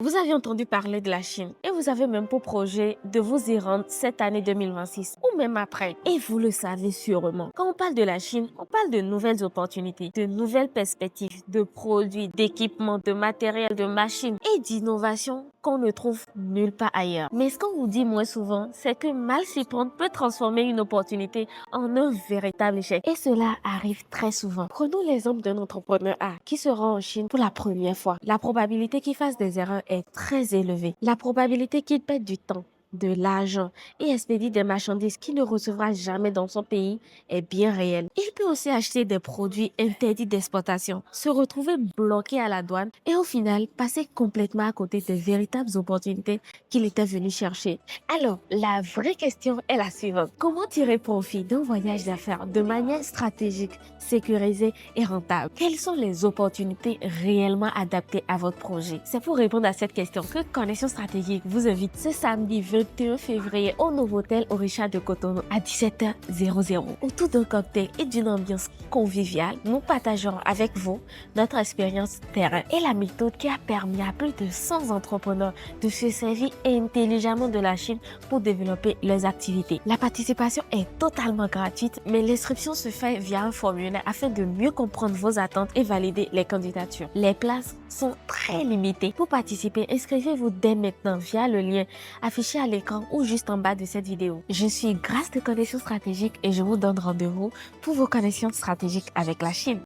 Vous avez entendu parler de la Chine et vous avez même pour projet de vous y rendre cette année 2026 ou même après. Et vous le savez sûrement. Quand on parle de la Chine, on parle de nouvelles opportunités, de nouvelles perspectives, de produits, d'équipements, de matériel, de machines et d'innovations qu'on ne trouve nulle part ailleurs. Mais ce qu'on vous dit moins souvent, c'est que mal s'y prendre peut transformer une opportunité en un véritable échec. Et cela arrive très souvent. Prenons l'exemple d'un entrepreneur A qui se rend en Chine pour la première fois. La probabilité qu'il fasse des erreurs est très élevée. La probabilité qu'il perde du temps, de l'argent et expédie des marchandises qu'il ne recevra jamais dans son pays est bien réelle. Il peut aussi acheter des produits interdits d'exportation, se retrouver bloqué à la douane et au final passer complètement à côté des véritables opportunités qu'il était venu chercher. Alors, la vraie question est la suivante. Comment tirer profit d'un voyage d'affaires de manière stratégique, sécurisée et rentable? Quelles sont les opportunités réellement adaptées à votre projet? C'est pour répondre à cette question que Connexion Stratégique vous invite ce samedi 21 février au Novotel Orisha de Cotonou à 17h00. Autour d'un cocktail et d'une ambiance conviviale, nous partagerons avec vous notre expérience terrain et la méthode qui a permis à plus de 100 entrepreneurs de se servir intelligemment de la Chine pour développer leurs activités. La participation est totalement gratuite, mais l'inscription se fait via un formulaire afin de mieux comprendre vos attentes et valider les candidatures. Les places sont très limitées. Pour participer, inscrivez-vous dès maintenant via le lien affiché à l'écran ou juste en bas de cette vidéo. Je suis Grâce de Connexion Stratégique et je vous donne rendez-vous pour vos connexions stratégiques avec la Chine.